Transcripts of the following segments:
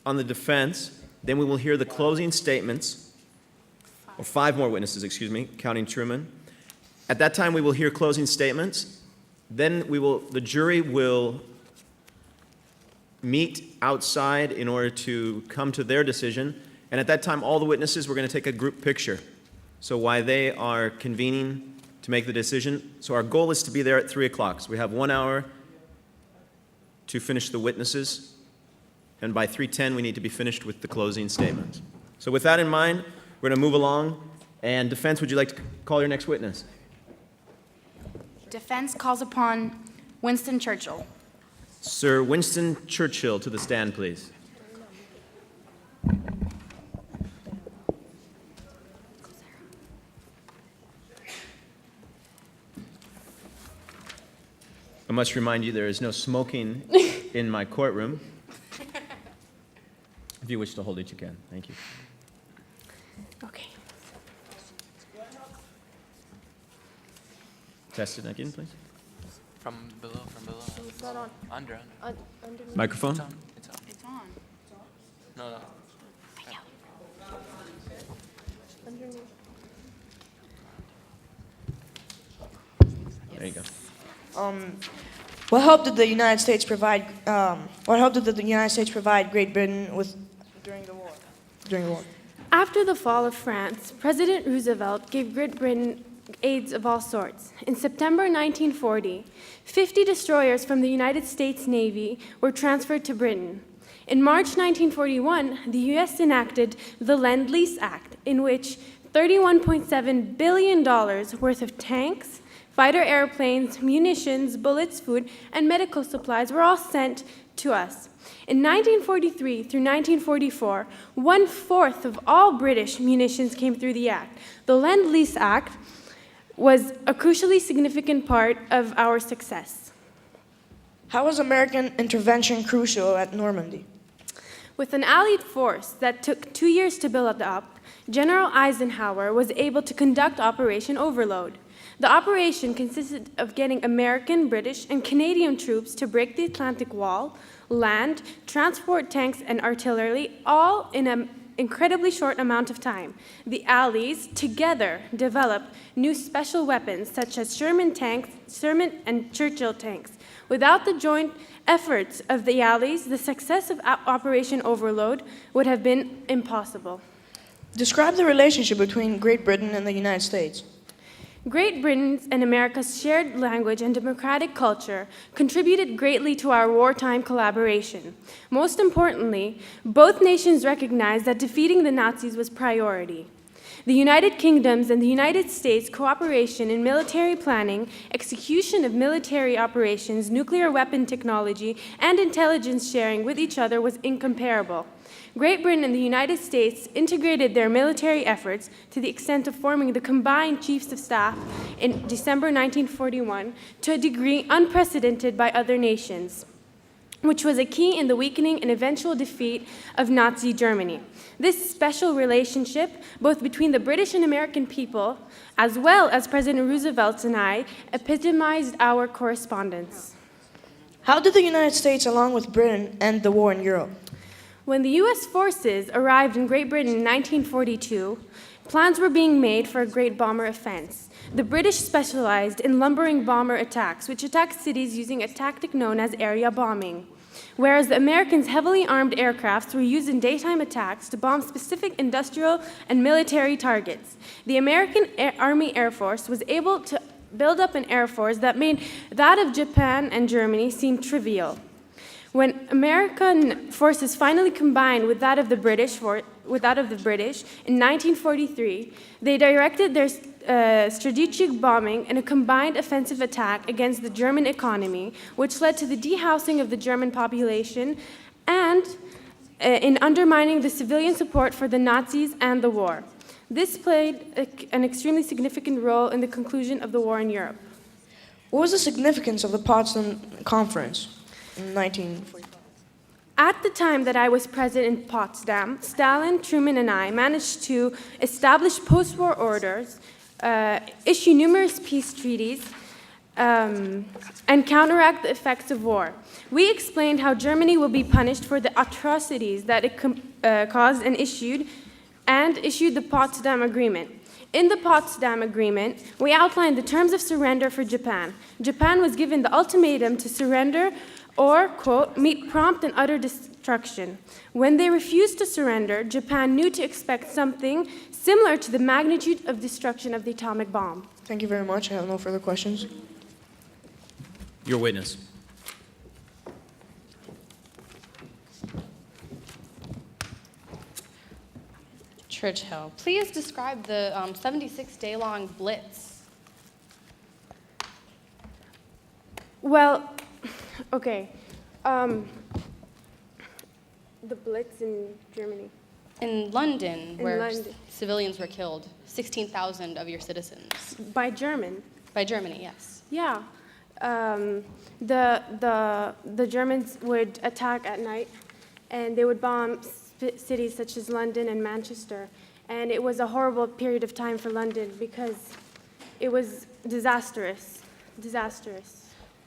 on the defense. Then we will hear the closing statements, or 5 more witnesses, excuse me, counting Truman. At that time, we will hear closing statements. Then the jury will meet outside in order to come to their decision. And at that time, all the witnesses, we're going to take a group picture. So while they are convening to make the decision, so our goal is to be there at 3 o'clock. So we have 1 hour to finish the witnesses. And by 3:10, we need to be finished with the closing statements. So with that in mind, we're going to move along. And defense, would you like to call your next witness? Defense calls upon Winston Churchill. Sir Winston Churchill, to the stand, please. I must remind you there is no smoking in my courtroom. If you wish to hold it, you can. Thank you. Okay. Test it again, please. From below. It's not on. Under. Underneath. Microphone? It's on. It's on. No. Underneath. There you go. What help did the United States provide? What help did the United States provide Great Britain with during the war? After the fall of France, President Roosevelt gave Great Britain aids of all sorts. In September 1940, 50 destroyers from the United States Navy were transferred to Britain. In March 1941, the U.S. enacted the Lend-Lease Act, in which $31.7 billion worth of tanks, fighter airplanes, munitions, bullets, food, and medical supplies were all sent to us. In 1943 through 1944, 1/4 of all British munitions came through the Act. The Lend-Lease Act was a crucially significant part of our success. How was American intervention crucial at Normandy? With an Allied force that took 2 years to build up, General Eisenhower was able to conduct Operation Overlord. The operation consisted of getting American, British, and Canadian troops to break the Atlantic Wall, land, transport tanks and artillery, all in an incredibly short amount of time. The Allies together developed new special weapons such as Sherman and Churchill tanks. Without the joint efforts of the Allies, the success of Operation Overlord would have been impossible. Describe the relationship between Great Britain and the United States. Great Britain's and America's shared language and democratic culture contributed greatly to our wartime collaboration. Most importantly, both nations recognized that defeating the Nazis was priority. The United Kingdom's and the United States' cooperation in military planning, execution of military operations, nuclear weapon technology, and intelligence sharing with each other was incomparable. Great Britain and the United States integrated their military efforts to the extent of forming the combined Chiefs of Staff in December 1941 to a degree unprecedented by other nations, which was a key in the weakening and eventual defeat of Nazi Germany. This special relationship, both between the British and American people, as well as President Roosevelt and I, epitomized our correspondence. How did the United States, along with Britain, end the war in Europe? When the U.S. forces arrived in Great Britain in 1942, plans were being made for a great bomber offense. The British specialized in lumbering bomber attacks, which attacked cities using a tactic known as area bombing, whereas the Americans' heavily armed aircrafts were used in daytime attacks to bomb specific industrial and military targets. The American Army Air Force was able to build up an air force that made that of Japan and Germany seem trivial. When American forces finally combined with that of the British in 1943, they directed their strategic bombing in a combined offensive attack against the German economy, which led to the dehousing of the German population and in undermining the civilian support for the Nazis and the war. This played an extremely significant role in the conclusion of the war in Europe. What was the significance of the Potsdam Conference in 1945? At the time that I was present in Potsdam, Stalin, Truman, and I managed to establish post-war orders, issue numerous peace treaties, and counteract the effects of war. We explained how Germany will be punished for the atrocities that it caused and issued the Potsdam Agreement. In the Potsdam Agreement, we outlined the terms of surrender for Japan. Japan was given the ultimatum to surrender or, quote, meet prompt and utter destruction. When they refused to surrender, Japan knew to expect something similar to the magnitude of destruction of the atomic bomb. Thank you very much. I have no further questions. Your witness. Churchill, please describe the 76-day-long Blitz. Well, okay. The Blitz in Germany. In London, In where London. civilians were killed, 16,000 of your citizens. By German. By Germany, yes. Yeah. The Germans would attack at night, and they would bomb cities such as London and Manchester. And it was a horrible period of time for London because it was disastrous.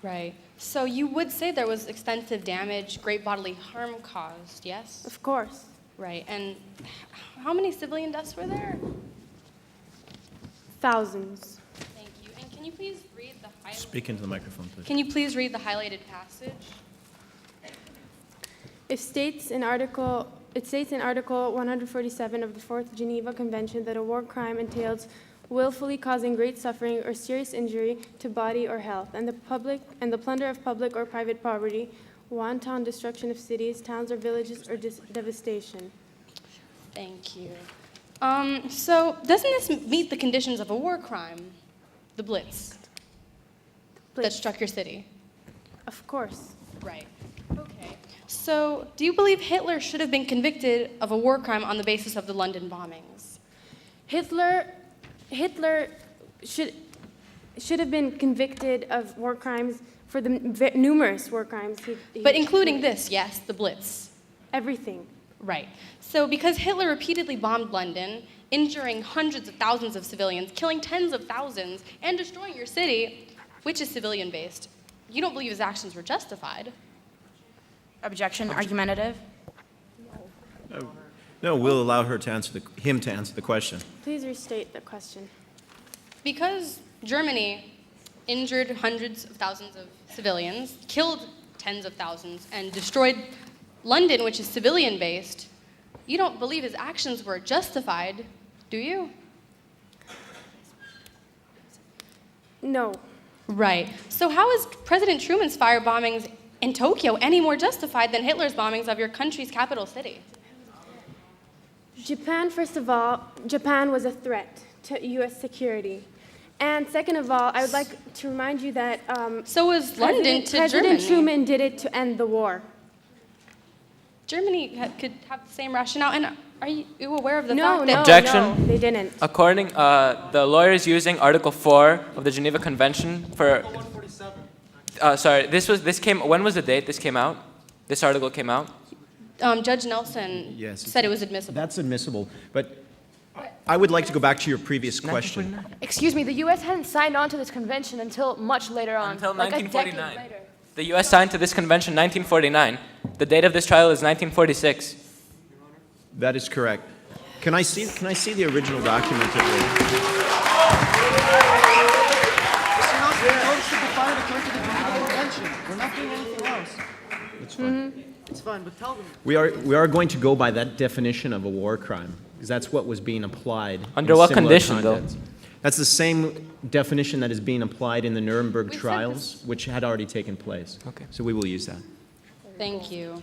Right. So you would say there was extensive damage, great bodily harm caused, yes? Of course. Right. And how many civilian deaths were there? Thousands. Thank you. And can you please read the highlighted... Speak into the microphone, please. Can you please read the highlighted passage? It states in Article 147 of the Fourth Geneva Convention that a war crime entails willfully causing great suffering or serious injury to body or health, and the plunder of public or private property, wanton destruction of cities, towns, or villages, or devastation. Thank you. So doesn't this meet the conditions of a war crime, the Blitz, that struck your city? Of course. Right. Okay. So do you believe Hitler should have been convicted of a war crime on the basis of the London bombings? Hitler should have been convicted of war crimes for the numerous war crimes he But including this, yes, the Blitz. everything. Right. So because Hitler repeatedly bombed London, injuring hundreds of thousands of civilians, killing tens of thousands, and destroying your city, which is civilian-based, you don't believe his actions were justified? Objection, argumentative. No, we'll allow him to answer the question. Please restate the question. Because Germany injured hundreds of thousands of civilians, killed tens of thousands, and destroyed London, which is civilian-based, you don't believe his actions were justified, do you? No. Right. So how is President Truman's fire bombings in Tokyo any more justified than Hitler's bombings of your country's capital city? Japan, first of all, Japan was a threat to U.S. security. And second of all, I would like to remind you that So was London to President Germany. Truman did it to end the war. Germany could have the same rationale. And are you aware of the No, fact no, that... Objection. no, they didn't. According, the lawyers using Article 4 of the Geneva Convention for... sorry, when was the date this came out? This article came out? Judge Nelson Yes. said it was admissible. That's admissible, but I would like to go back to your previous question. Excuse me, the U.S. hadn't signed on to this convention until much later on. Until like a decade 1949. later. The U.S. signed to this convention in 1949. The date of this trial is 1946. That is correct. Can I see the original document? We're not doing anything else. It's fine. It's fine, but tell them. We are going to go by that definition of a war crime, because that's what was being applied. Under in what similar condition, though? contexts. That's the same definition that is being applied in the Nuremberg We said trials, which had already taken place. Okay. So we will use that. Thank you.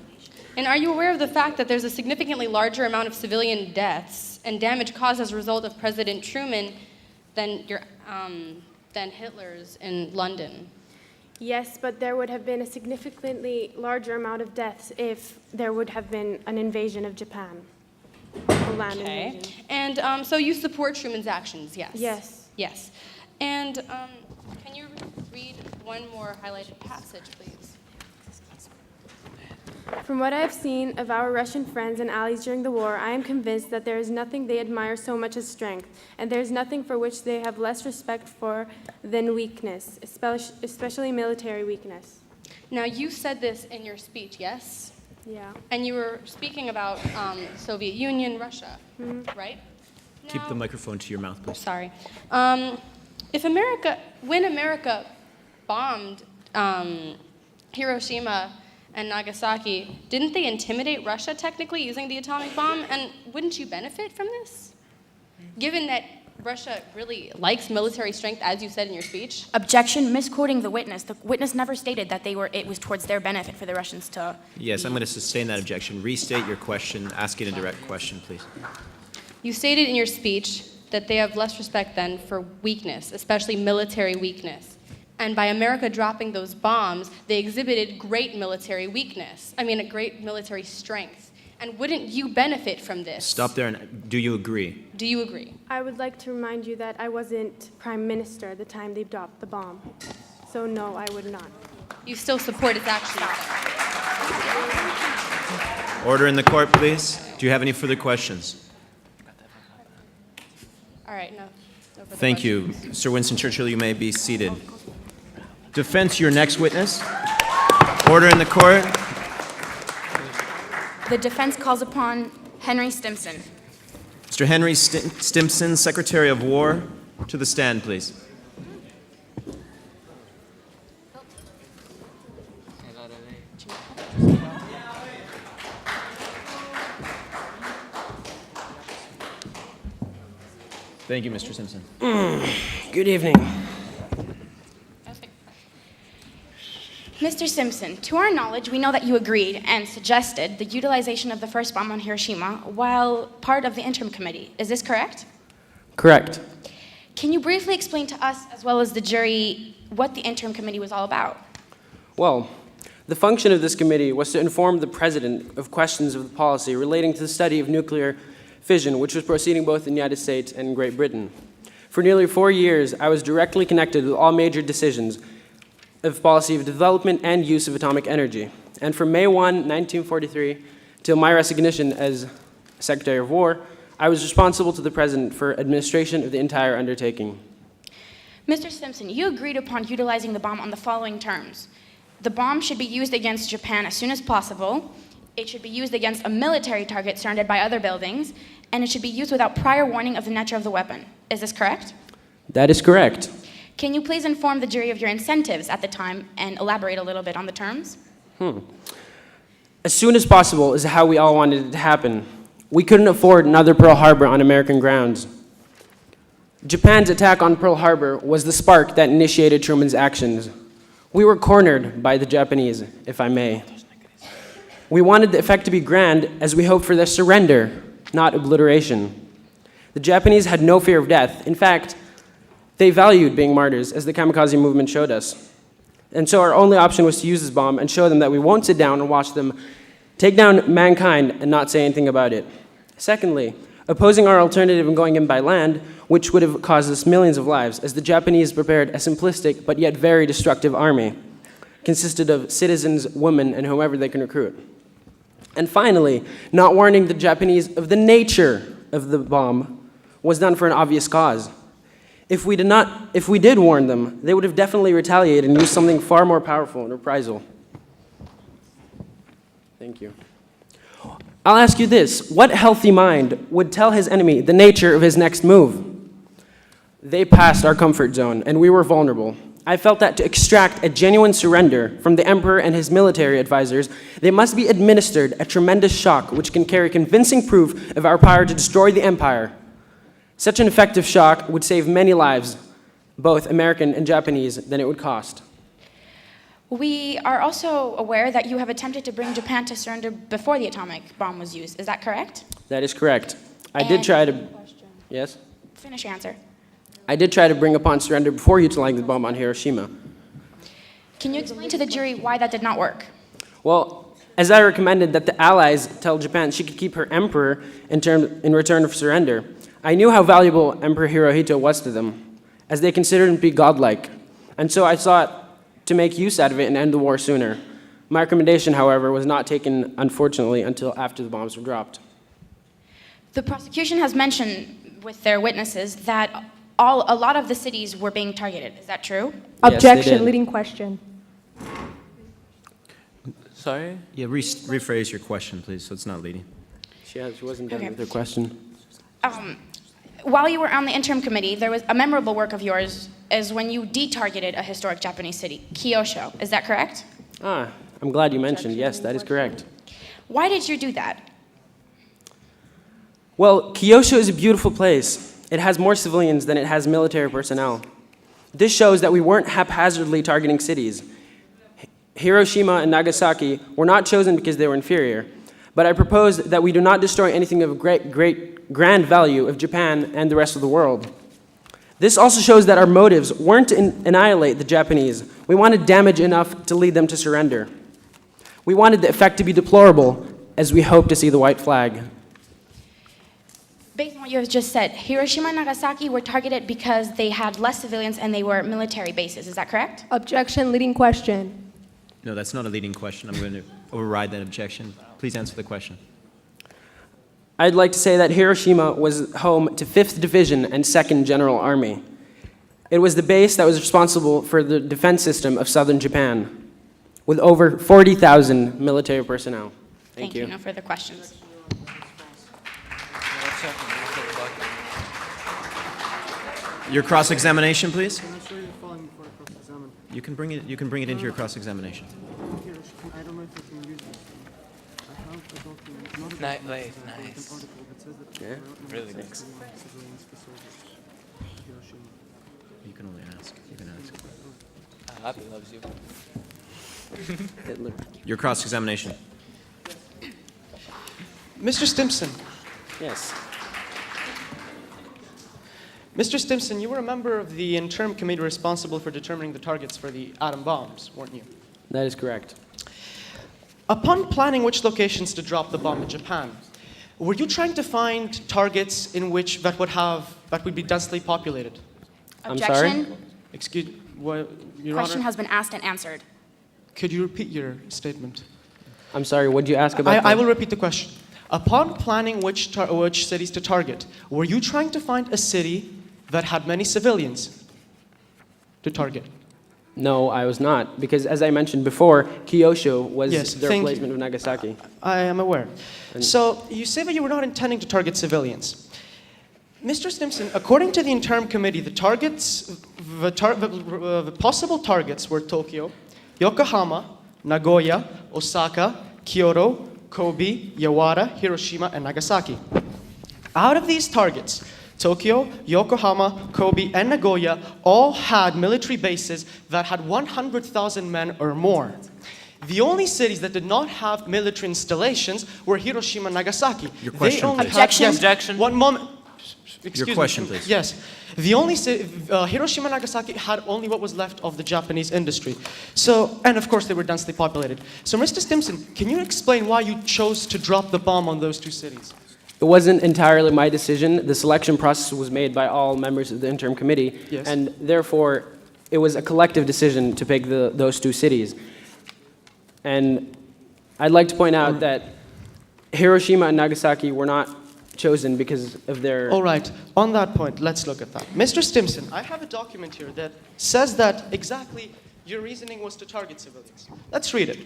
And are you aware of the fact that there's a significantly larger amount of civilian deaths and damage caused as a result of President Truman than Hitler's in London? Yes, but there would have been a significantly larger amount of deaths if there would have been an invasion of Japan, a land invasion. And so you support Truman's actions, yes? Yes. Yes. And can you read one more highlighted passage, please? From what I have seen of our Russian friends and allies during the war, I am convinced that there is nothing they admire so much as strength, and there is nothing for which they have less respect for than weakness, especially military weakness. Now, you said this in your speech, yes? Yeah. And you were speaking about Soviet Union, Russia, right? Keep the microphone to your mouth, please. Sorry. When America bombed Hiroshima and Nagasaki, didn't they intimidate Russia technically using the atomic bomb? And wouldn't you benefit from this? Given that Russia really likes military strength, as you said in your speech. Objection, misquoting the witness. The witness never stated that it was towards their benefit for the Russians to. Yes, I'm going to sustain that objection. Restate your question. Ask it a direct question, please. You stated in your speech that they have less respect then for weakness, especially military weakness. And by America dropping those bombs, they exhibited great military weakness. I mean, a great military strength. And wouldn't you benefit from this? Stop there. And do you agree? Do you agree? I would like to remind you that I wasn't prime minister at the time they dropped the bomb. So no, I would not. You still support its actions? Order in the court, please. Do you have any further questions? All right, no further Thank you. Sir Winston Churchill, you may be seated. Defense, your next witness. Order in the court. The defense calls upon Henry Stimson. Mr. Henry Stimson, Secretary of War, to the stand, please. Thank you, Mr. Simpson. Good evening. Mr. Simpson, to our knowledge, we know that you agreed and suggested the utilization of the first bomb on Hiroshima while part of the interim committee. Is this correct? Correct. Can you briefly explain to us, as well as the jury, what the interim committee was all about? Well, the function of this committee was to inform the President of questions of the policy relating to the study of nuclear fission, which was proceeding both in the United States and Great Britain. For nearly 4 years, I was directly connected with all major decisions of policy of development and use of atomic energy. And from May 1, 1943, till my resignation as Secretary of War, I was responsible to the President for administration of the entire undertaking. Mr. Simpson, you agreed upon utilizing the bomb on the following terms. The bomb should be used against Japan as soon as possible. It should be used against a military target surrounded by other buildings, and it should be used without prior warning of the nature of the weapon. Is this correct? That is correct. Can you please inform the jury of your incentives at the time and elaborate a little bit on the terms? As soon as possible is how we all wanted it to happen. We couldn't afford another Pearl Harbor on American grounds. Japan's attack on Pearl Harbor was the spark that initiated Truman's actions. We were cornered by the Japanese, if I may. We wanted the effect to be grand as we hoped for their surrender, not obliteration. The Japanese had no fear of death. In fact, they valued being martyrs, as the kamikaze movement showed us. And so our only option was to use this bomb and show them that we won't sit down and watch them take down mankind and not say anything about it. Secondly, opposing our alternative and going in by land, which would have caused us millions of lives, as the Japanese prepared a simplistic but yet very destructive army, consisted of citizens, women, and whomever they can recruit. And finally, not warning the Japanese of the nature of the bomb was done for an obvious cause. If we did warn them, they would have definitely retaliated and used something far more powerful in reprisal. Thank you. I'll ask you this. What healthy mind would tell his enemy the nature of his next move? They passed our comfort zone, and we were vulnerable. I felt that to extract a genuine surrender from the emperor and his military advisors, they must be administered a tremendous shock which can carry convincing proof of our power to destroy the empire. Such an effective shock would save many lives, both American and Japanese, than it would cost. We are also aware that you have attempted to bring Japan to surrender before the atomic bomb was used. Is that correct? That is correct. I did try to... Yes? Finish your answer. I did try to bring upon surrender before utilizing the bomb on Hiroshima. Can you explain to the jury why that did not work? Well, as I recommended that the Allies tell Japan she could keep her emperor in return for surrender, I knew how valuable Emperor Hirohito was to them, as they considered him to be godlike. And so I sought to make use out of it and end the war sooner. My recommendation, however, was not taken, unfortunately, until after the bombs were dropped. The prosecution has mentioned with their witnesses that a lot of the cities were being targeted. Is that true? Yes, they Objection, did. leading question. Sorry? Yeah, rephrase your question, please, so it's not leading. She wasn't done Okay. with her question. While you were on the interim committee, there was a memorable work of yours is when you detargeted a historic Japanese city, Kyushu. Is that correct? I'm glad you mentioned. Yes, that is correct. Why did you do that? Well, Kyushu is a beautiful place. It has more civilians than it has military personnel. This shows that we weren't haphazardly targeting cities. Hiroshima and Nagasaki were not chosen because they were inferior, but I propose that we do not destroy anything of grand value of Japan and the rest of the world. This also shows that our motives weren't to annihilate the Japanese. We wanted damage enough to lead them to surrender. We wanted the effect to be deplorable, as we hope to see the white flag. Based on what you have just said, Hiroshima and Nagasaki were targeted because they had less civilians and they were military bases. Is that correct? Objection, leading question. No, that's not a leading question. I'm going to override that objection. Please answer the question. I'd like to say that Hiroshima was home to 5th Division and 2nd General Army. It was the base that was responsible for the defense system of southern Japan, with over 40,000 military personnel. Thank you. No further questions. Your cross-examination, please. Can I show you the following before I cross-examine? You can bring it into your cross-examination. Here, I don't know if I can use this. I have a document, not a Nice. document, but an Nice. article that says that Yeah, really civilians nice. for soldiers. Hiroshima. You can only ask. You can ask. Happy loves you. Hitler. Your cross-examination. Mr. Stimson, Yes. Mr. Stimson, you were a member of the interim committee responsible for determining the targets for the atom bombs, weren't you? That is correct. Upon planning which locations to drop the bomb in Japan, were you trying to find targets in which that would be densely populated? I'm sorry? Objection. Excuse, what, Your Question Honor? has been asked and answered. Could you repeat your statement? I'm sorry, what did you ask about I that? will repeat the question. Upon planning which cities to target, were you trying to find a city that had many civilians to target? No, I was not, because as I mentioned before, Kyushu was Yes, the thank you. replacement of Nagasaki. I am aware. So you say that you were not intending to target civilians. Mr. Stimson, according to the interim committee, the possible targets were Tokyo, Yokohama, Nagoya, Osaka, Kyoto, Kobe, Yawata, Hiroshima, and Nagasaki. Out of these targets, Tokyo, Yokohama, Kobe, and Nagoya all had military bases that had 100,000 men or more. The only cities that did not have military installations were Hiroshima and Nagasaki. Your question, They only please. had- Objection. yes, Objection. One moment. Excuse me. question, please. Yes. The only Hiroshima and Nagasaki had only what was left of the Japanese industry. So, and of course they were densely populated. So, Mr. Stimson, can you explain why you chose to drop the bomb on those two cities? It wasn't entirely my decision. The selection process was made by all members of the interim committee, Yes. and therefore it was a collective decision to pick those two cities. And I'd like to point out that Hiroshima and Nagasaki were not chosen because of their... All right. On that point, let's look at that. Mr. Stimson, I have a document here that says that exactly your reasoning was to target civilians. Let's read it.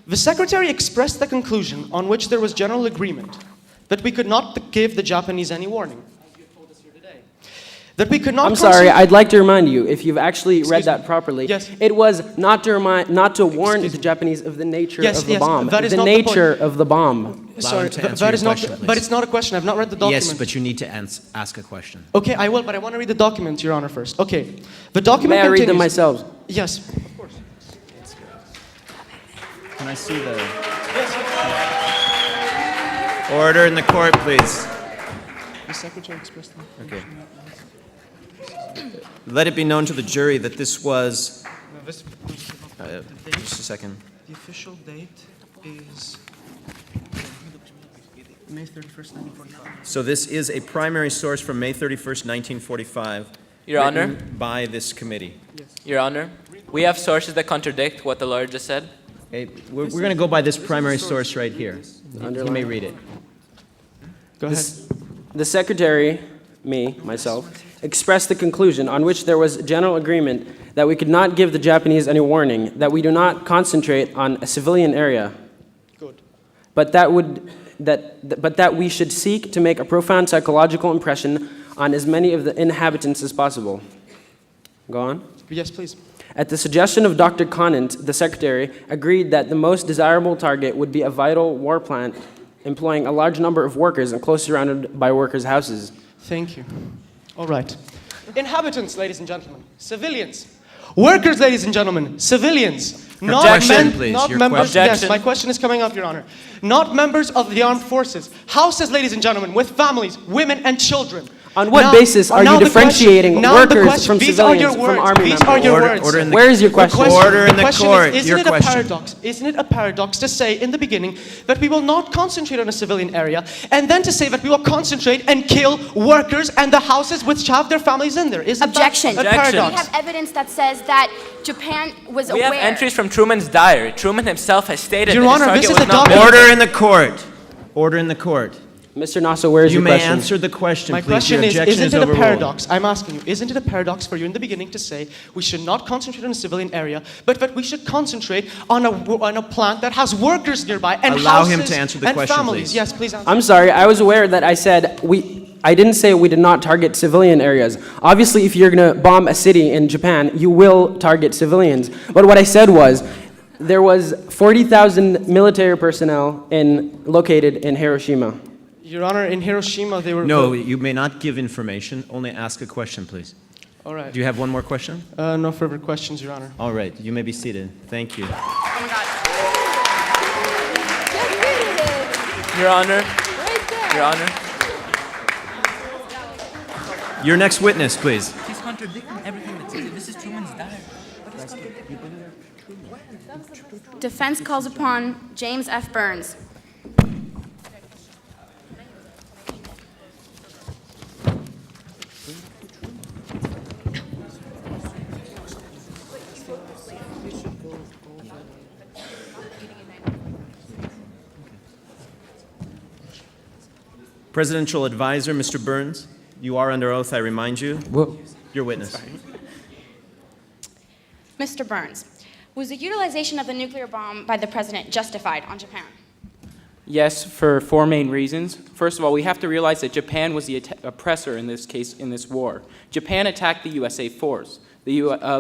The Secretary expressed the conclusion on which there was general agreement that we could not give the Japanese any warning, as you told us here today. That we could not... I'm sorry, I'd like to remind you, if you've actually read Excuse me. that properly, Yes. it was not to warn Excuse the me. Japanese of the nature Yes, of the yes, bomb. that is The not the point. nature of the bomb. Sorry, him to answer that your is not... question, But please. it's not a question. I've not read the document. Yes, but you need to ask a question. Okay, I will, but I want to read the document, Your Honor, first. Okay. The document May I read them continues- myself? Yes, of course. Can I see the... Order in the court, please. The Secretary expressed the... Okay. Let it be known to the jury that this was... just a second. The official date is May 31st, 1945. So this is a primary source from May 31st, 1945. Your Honor? written by this committee. Your Honor, we have sources that contradict what the lawyer just said. Okay, we're going to go by this primary source right here. You may read it. Go ahead. The Secretary, myself, expressed the conclusion on which there was general agreement that we could not give the Japanese any warning, that we do not concentrate on a civilian area, Good. but that we should seek to make a profound psychological impression on as many of the inhabitants as possible. Go on. Yes, please. At the suggestion of Dr. Conant, the Secretary agreed that the most desirable target would be a vital war plant employing a large number of workers and close surrounded by workers' houses. Thank you. All right. Inhabitants, ladies and gentlemen. Civilians. Workers, ladies and gentlemen. Civilians. Objection, please. Not Your members. question. Yes, my question is coming up, Your Honor. Not members of the armed forces. Houses, ladies and gentlemen, with families, women, and children. On what basis are you differentiating workers from civilians from army members? These are your words. Where is your question? Order in the court. Isn't it a paradox? Isn't it a paradox to say in the beginning that we will not concentrate on a civilian area, and then to say that we will concentrate and kill workers and the houses which have their families in there? Isn't Objection. that a paradox? We have evidence that says that Japan was We aware. have entries from Truman's diary. Truman himself has stated Your that Honor, his this target is a was not document. Order in the court. Order in the court. Mr. Nassau, where is You your may question? answer the question, My please. question Your is, objection isn't it a overruled. paradox? I'm asking you, isn't it a paradox for you in the beginning to say we should not concentrate on a civilian area, but that we should concentrate on a plant that has workers nearby and Allow houses him to answer the and question, families? please. Yes, please answer. I'm sorry, I was aware that I said I didn't say we did not target civilian areas. Obviously, if you're going to bomb a city in Japan, you will target civilians. But what I said was there was 40,000 military personnel located in Hiroshima. Your Honor, in Hiroshima they were... No, you may not give information. Only ask a question, please. All right. Do you have one more question? No further questions, Your Honor. All right. You may be seated. Thank you. Oh my God. Your Honor. Your Honor. Your next witness, please. He's contradicting everything that's said. This is Truman's diary. Defense calls upon James F. Burns. Presidential advisor, Mr. Burns, you are under oath, I remind you. Your witness. Mr. Burns, was the utilization of the nuclear bomb by the president justified on Japan? Yes, for four main reasons. First of all, we have to realize that Japan was the oppressor in this case, in this war. Japan attacked the USA first, the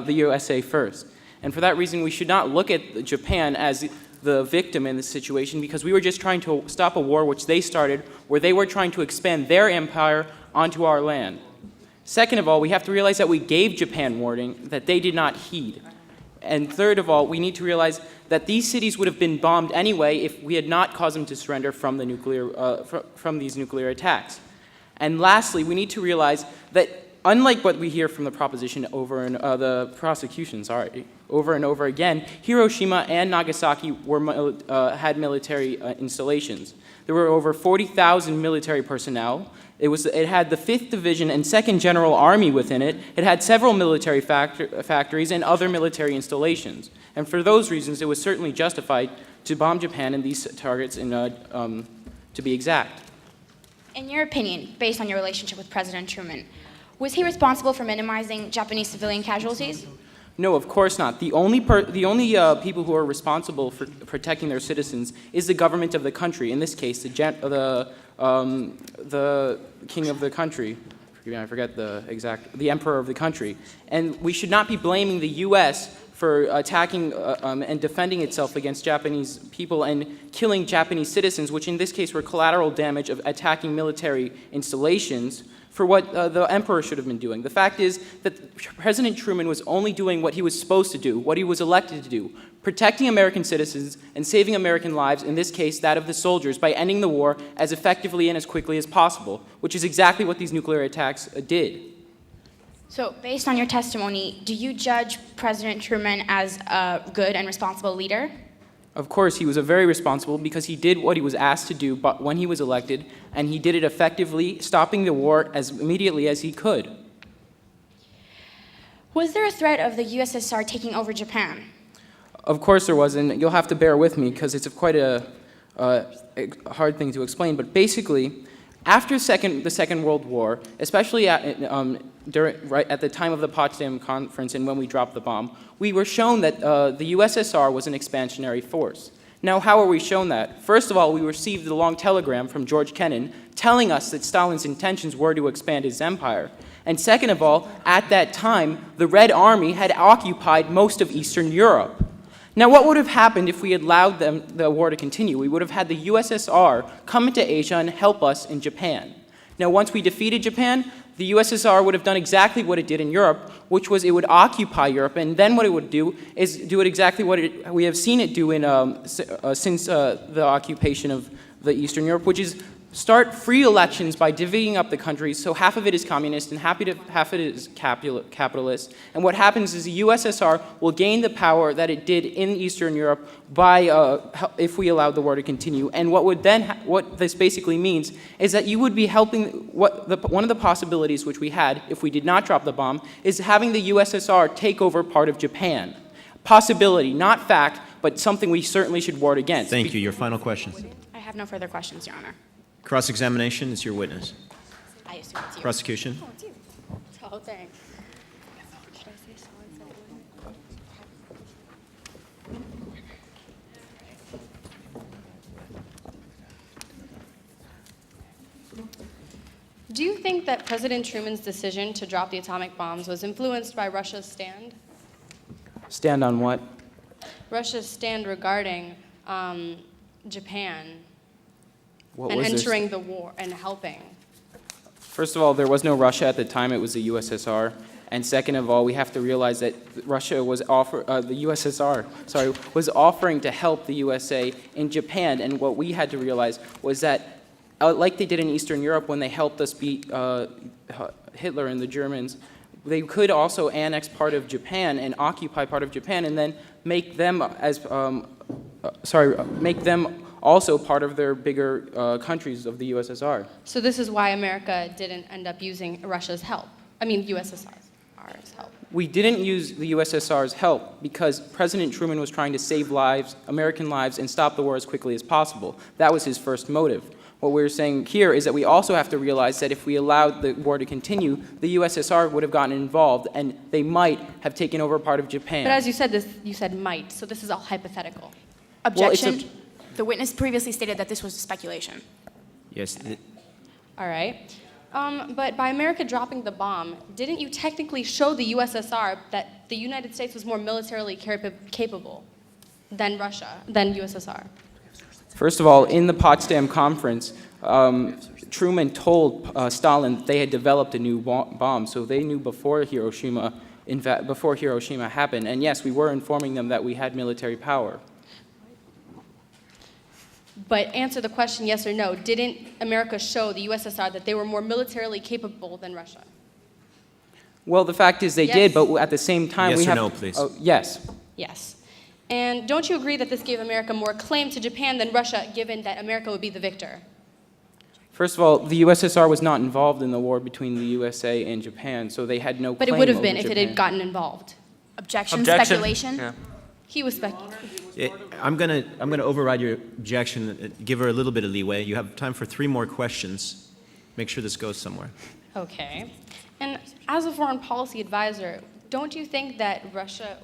USA first. And for that reason, we should not look at Japan as the victim in this situation, because we were just trying to stop a war which they started, where they were trying to expand their empire onto our land. Second of all, we have to realize that we gave Japan warning that they did not heed. And third of all, we need to realize that these cities would have been bombed anyway if we had not caused them to surrender from the from these nuclear attacks. And lastly, we need to realize that unlike what we hear from the proposition over and over again, Hiroshima and Nagasaki had military installations. There were over 40,000 military personnel. It had the 5th Division and 2nd General Army within it. It had several military factories and other military installations. And for those reasons, it was certainly justified to bomb Japan and these targets, to be exact. In your opinion, based on your relationship with President Truman, was he responsible for minimizing Japanese civilian casualties? No, of course not. The only people who are responsible for protecting their citizens is the government of the country. In this case, the king of the country. I forget the emperor of the country. And we should not be blaming the U.S. for attacking and defending itself against Japanese people and killing Japanese citizens, which in this case were collateral damage of attacking military installations, for what the emperor should have been doing. The fact is that President Truman was only doing what he was supposed to do, what he was elected to do, protecting American citizens and saving American lives, in this case that of the soldiers, by ending the war as effectively and as quickly as possible, which is exactly what these nuclear attacks did. So, based on your testimony, do you judge President Truman as a good and responsible leader? Of course, he was a very responsible, because he did what he was asked to do when he was elected, and he did it effectively, stopping the war as immediately as he could. Was there a threat of the USSR taking over Japan? Of course there was, and you'll have to bear with me because it's quite a hard thing to explain. But basically, after the Second World War, especially right at the time of the Potsdam Conference and when we dropped the bomb, we were shown that the USSR was an expansionary force. Now, how are we shown that? First of all, we received a long telegram from George Kennan telling us that Stalin's intentions were to expand his empire. And second of all, at that time, the Red Army had occupied most of Eastern Europe. Now, what would have happened if we had allowed the war to continue? We would have had the USSR come into Asia and help us in Japan. Now, once we defeated Japan, the USSR would have done exactly what it did in Europe, which was it would occupy Europe, and then what it would do is do it exactly what we have seen it do since the occupation of the Eastern Europe, which is start free elections by dividing up the countries so half of it is communist and half of it is capitalist. And what happens is the USSR will gain the power that it did in Eastern Europe if we allowed the war to continue. And what this basically means is that you would be helping. One of the possibilities which we had if we did not drop the bomb is having the USSR take over part of Japan. Possibility, not fact, but something we certainly should ward against. Thank you. Your final question. I have no further questions, Your Honor. Cross-examination is your witness. I assume it's you. Prosecution. Oh, it's you. Oh, thanks. Do you think that President Truman's decision to drop the atomic bombs was influenced by Russia's stand? Stand on what? Russia's stand regarding Japan What and was this? entering the war and helping. First of all, there was no Russia at the time, it was the USSR. And second of all, we have to realize that Russia was the USSR, was offering to help the USA in Japan. And what we had to realize was that, like they did in Eastern Europe when they helped us beat Hitler and the Germans, they could also annex part of Japan and occupy part of Japan and then make them also part of their bigger countries of the USSR. So this is why America didn't end up using Russia's help. I mean, USSR's help. We didn't use the USSR's help because President Truman was trying to save lives, American lives, and stop the war as quickly as possible. That was his first motive. What we're saying here is that we also have to realize that if we allowed the war to continue, the USSR would have gotten involved and they might have taken over part of Japan. But as you said, you said might, so this is all hypothetical. Objection. The witness previously stated that this was speculation. Yes. All right. But by America dropping the bomb, didn't you technically show the USSR that the United States was more militarily capable than Russia, than USSR? First of all, in the Potsdam Conference, Truman told Stalin that they had developed a new bomb, so they knew before Hiroshima happened. And yes, we were informing them that we had military power. But answer the question yes or no. Didn't America show the USSR that they were more militarily capable than Russia? Well, the fact is they did, but at the same time yes we have... Yes or no, please? Yes. Yes. And don't you agree that this gave America more claim to Japan than Russia, given that America would be the victor? First of all, the USSR was not involved in the war between the USA and Japan, so they had no claim. But it would have over been if Japan. it had gotten involved. Objection. Speculation. Yeah. He was speculating. I'm gonna override your objection. Give her a little bit of leeway. You have time for 3 more questions. Make sure this goes somewhere. Okay. And as a foreign policy advisor, don't you think that Russia,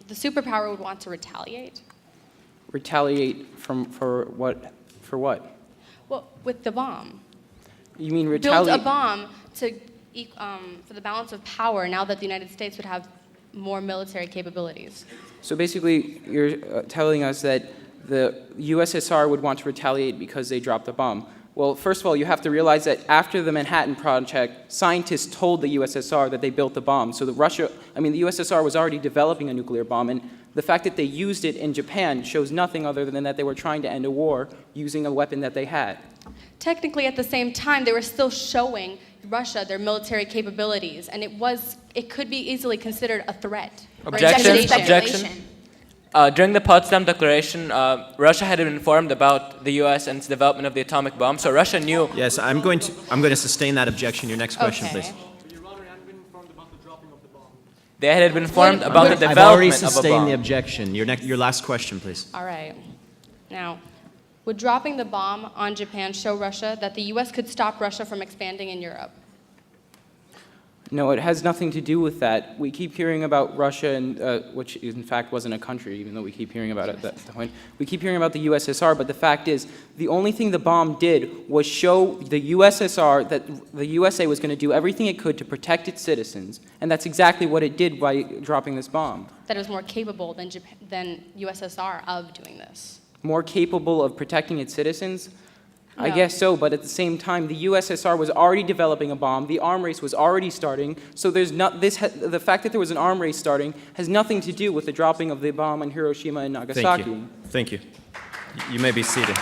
the superpower, would want to retaliate? Retaliate for what? For what? Well, with the bomb. You mean Build retaliate? a bomb for the balance of power now that the United States would have more military capabilities. So basically, you're telling us that the USSR would want to retaliate because they dropped the bomb. Well, first of all, you have to realize that after the Manhattan Project, scientists told the USSR that they built the bomb. So the USSR was already developing a nuclear bomb, and the fact that they used it in Japan shows nothing other than that they were trying to end a war using a weapon that they had. Technically, at the same time, they were still showing Russia their military capabilities, and it could be easily considered a threat. or Objection. intimidation. Objection. During the Potsdam Declaration, Russia had been informed about the U.S. and its development of the atomic bomb, so Russia knew. Yes, I'm going to sustain that objection. Your next question, Okay. please. Your Honor, I haven't been informed about the dropping of the bomb. They had been informed about the I've already development of a sustained the bomb. objection. Your last question, please. All right. Now, would dropping the bomb on Japan show Russia that the U.S. could stop Russia from expanding in Europe? No, it has nothing to do with that. We keep hearing about Russia, and, which in fact wasn't a country, even though we keep hearing about it at that point. We keep hearing about the USSR, but the fact is, the only thing the bomb did was show the USSR that the USA was going to do everything it could to protect its citizens, and that's exactly what it did by dropping this bomb. That it was more capable than than USSR of doing this? More capable of protecting its citizens? I No. guess so, but at the same time, the USSR was already developing a bomb. The arm race was already starting. So there's not the fact that there was an arm race starting has nothing to do with the dropping of the bomb on Hiroshima and Nagasaki. Thank you. Thank you. You may be seated.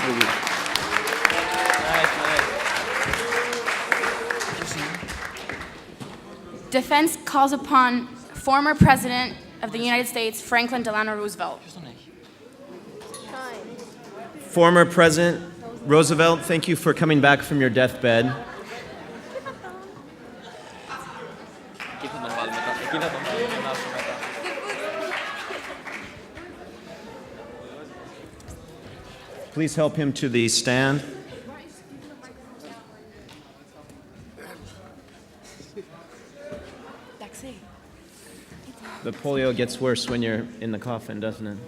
Defense calls upon former President of the United States, Franklin Delano Roosevelt. Former President Roosevelt, thank you for coming back from your deathbed. Please help him to the stand. The polio gets worse when you're in the coffin, doesn't it?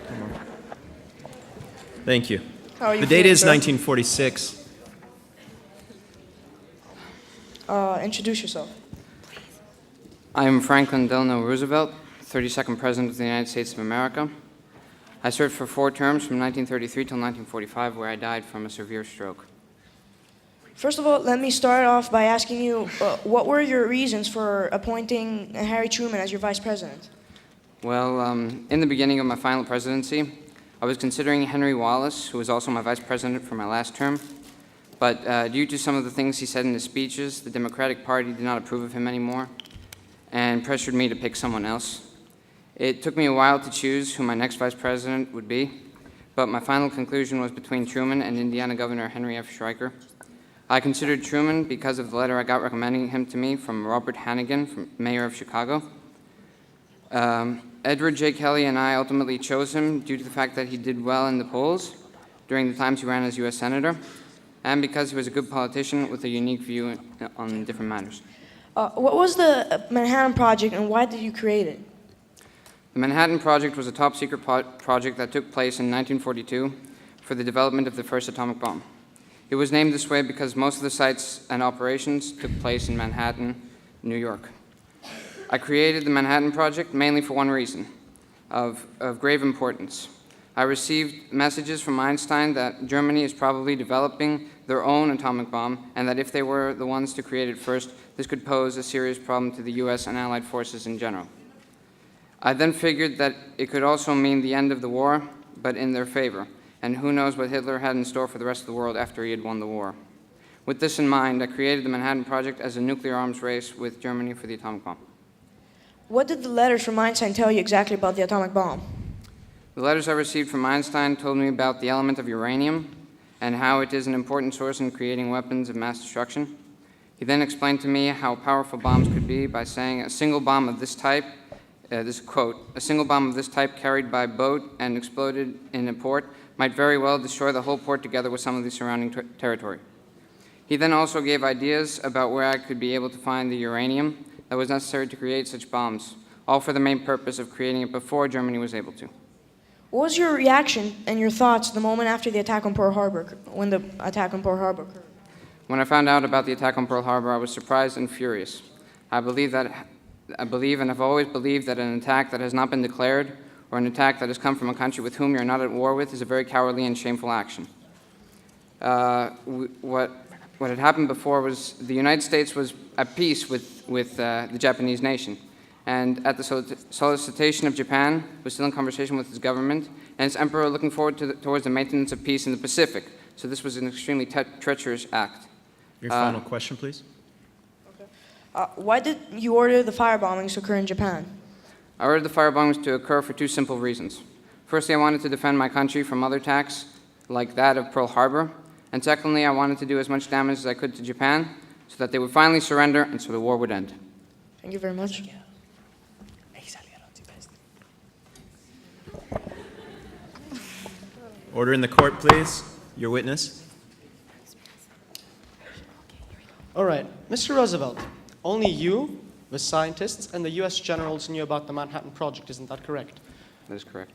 Come on. Thank you. How are you The date feeling, is sir? 1946. Introduce yourself. I am Franklin Delano Roosevelt, 32nd President of the United States of America. I served for 4 terms from 1933 till 1945, where I died from a severe stroke. First of all, let me start off by asking you, what were your reasons for appointing Harry Truman as your vice president? Well, in the beginning of my final presidency, I was considering Henry Wallace, who was also my vice president for my last term. But due to some of the things he said in his speeches, the Democratic Party did not approve of him anymore and pressured me to pick someone else. It took me a while to choose who my next vice president would be, but my final conclusion was between Truman and Indiana Governor Henry F. Schriker. I considered Truman because of the letter I got recommending him to me from Robert Hannigan, mayor of Chicago. Edward J. Kelly and I ultimately chose him due to the fact that he did well in the polls during the times he ran as U.S. Senator, and because he was a good politician with a unique view on different matters. What was the Manhattan Project and why did you create it? The Manhattan Project was a top-secret project that took place in 1942 for the development of the first atomic bomb. It was named this way because most of the sites and operations took place in Manhattan, New York. I created the Manhattan Project mainly for one reason, of grave importance. I received messages from Einstein that Germany is probably developing their own atomic bomb, and that if they were the ones to create it first, this could pose a serious problem to the US and Allied forces in general. I then figured that it could also mean the end of the war, but in their favor, and who knows what Hitler had in store for the rest of the world after he had won the war. With this in mind, I created the Manhattan Project as a nuclear arms race with Germany for the atomic bomb. What did the letters from Einstein tell you exactly about the atomic bomb? The letters I received from Einstein told me about the element of uranium and how it is an important source in creating weapons of mass destruction. He then explained to me how powerful bombs could be by saying a single bomb of this type, this quote, a single bomb of this type carried by boat and exploded in a port might very well destroy the whole port together with some of the surrounding territory. He then also gave ideas about where I could be able to find the uranium that was necessary to create such bombs, all for the main purpose of creating it before Germany was able to. What was your reaction and your thoughts the moment after the attack on Pearl Harbor, when the attack on Pearl Harbor occurred? When I found out about the attack on Pearl Harbor, I was surprised and furious. I believe and have always believed that an attack that has not been declared or an attack that has come from a country with whom you're not at war with is a very cowardly and shameful action. What had happened before was the United States was at peace with the Japanese nation, and at the solicitation of Japan was still in conversation with its government and its emperor looking forward towards the maintenance of peace in the Pacific. So this was an extremely treacherous act. Your final question, please. Why did you order the firebombings to occur in Japan? I ordered the firebombings to occur for 2 simple reasons. Firstly, I wanted to defend my country from other attacks like that of Pearl Harbor. And secondly, I wanted to do as much damage as I could to Japan so that they would finally surrender and so the war would end. Thank you very much. Order in the court, please. Your witness. All right, Mr. Roosevelt, only you, the scientists, and the US generals knew about the Manhattan Project, isn't that correct? That is correct.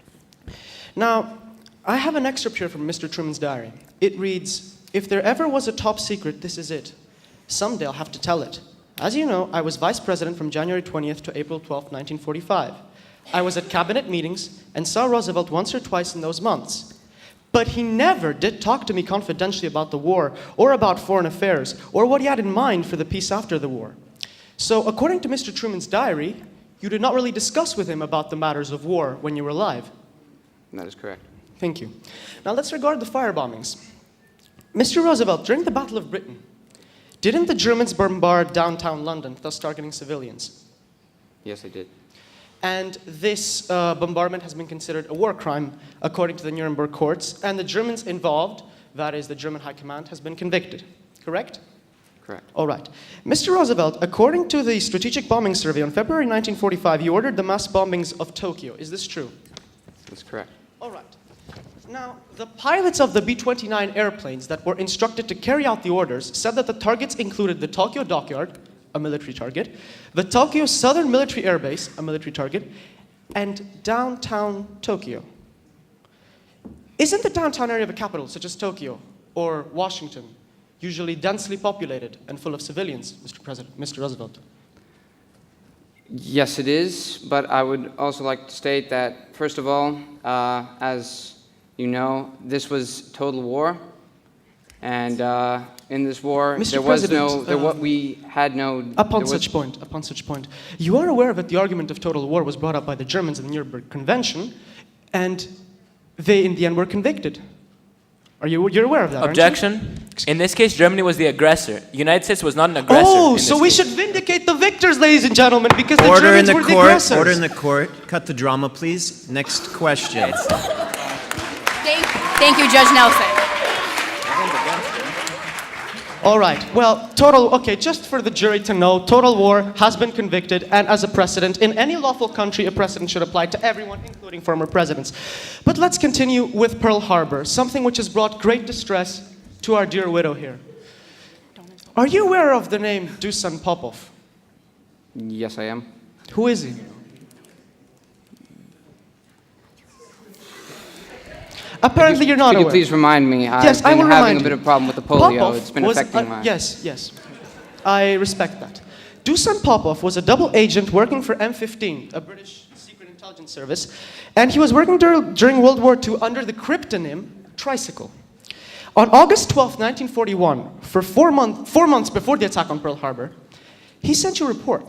Now, I have an excerpt here from Mr. Truman's diary. It reads, "If there ever was a top secret, this is it. Someday I'll have to tell it. As you know, I was vice president from January 20th to April 12th, 1945. I was at cabinet meetings and saw Roosevelt once or twice in those months. But he never did talk to me confidentially about the war or about foreign affairs or what he had in mind for the peace after the war. So according to Mr. Truman's diary, you did not really discuss with him about the matters of war when you were alive." That is correct. Thank you. Now let's regard the firebombings. Mr. Roosevelt, during the Battle of Britain, didn't the Germans bombard downtown London, thus targeting civilians? Yes, they did. And this bombardment has been considered a war crime according to the Nuremberg courts, and the Germans involved, that is the German High Command, has been convicted. Correct? Correct. All right. Mr. Roosevelt, according to the Strategic Bombing Survey, on February 1945, you ordered the mass bombings of Tokyo. Is this true? That's correct. All right. Now, the pilots of the B-29 airplanes that were instructed to carry out the orders said that the targets included the Tokyo Dockyard, a military target, the Tokyo Southern Military Air Base, a military target, and downtown Tokyo. Isn't the downtown area of a capital, such as Tokyo or Washington, usually densely populated and full of civilians, Mr. Roosevelt? Yes, it is, but I would also like to state that, first of all, as you know, this was total war, and in this war, Mr. there was President, no, we had no... Upon such point, you are aware that the argument of total war was brought up by the Germans in the Nuremberg Convention, and they, in the end, were convicted. You're aware of that, aren't you? Objection. In this case, Germany was the aggressor. The United States was not an aggressor. Oh, so we should vindicate the victors, ladies and gentlemen, because the Order in Germans the were the court. aggressors. Order in the court. Cut the drama, please. Next question. Thank you, Judge Nelson. All right, well, okay, just for the jury to know, total war has been convicted, and as a precedent, in any lawful country, a precedent should apply to everyone, including former presidents. But let's continue with Pearl Harbor, something which has brought great distress to our dear widow here. Are you aware of the name Dusan Popov? Yes, I am. Who is he? Apparently you're not Could you aware. please remind me? Yes, I've I will been having remind a bit you. of problem with the polio. Popov It's been was affecting my... Yes. I respect that. Dusan Popov was a double agent working for M15, a British secret intelligence service, and he was working during World War II under the cryptonym Tricycle. On August 12, 1941, for 4 months before the attack on Pearl Harbor, he sent you a report.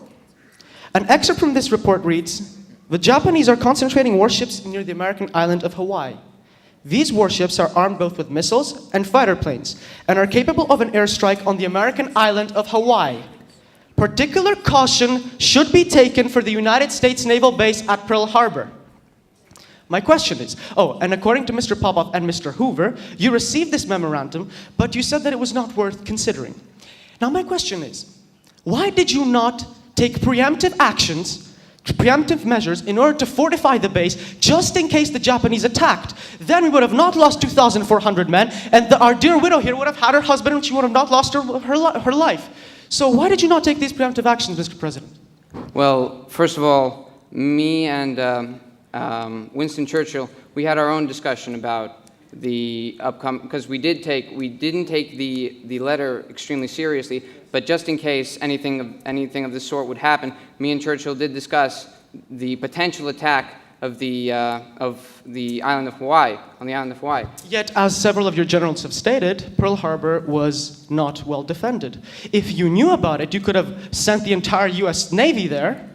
An excerpt from this report reads, "The Japanese are concentrating warships near the American island of Hawaii. These warships are armed both with missiles and fighter planes and are capable of an airstrike on the American island of Hawaii. Particular caution should be taken for the United States Naval Base at Pearl Harbor." My question is, and according to Mr. Popov and Mr. Hoover, you received this memorandum, but you said that it was not worth considering. Now my question is, why did you not take preemptive measures in order to fortify the base just in case the Japanese attacked? Then we would have not lost 2,400 men, and our dear widow here would have had her husband, and she would have not lost her life. So why did you not take these preemptive actions, Mr. President? Well, first of all, me and Winston Churchill, we had our own discussion about the upcoming, because we didn't take the letter extremely seriously, but just in case anything of this sort would happen, me and Churchill did discuss the potential attack of the island of Hawaii, on the island of Hawaii. Yet, as several of your generals have stated, Pearl Harbor was not well defended. If you knew about it, you could have sent the entire US Navy there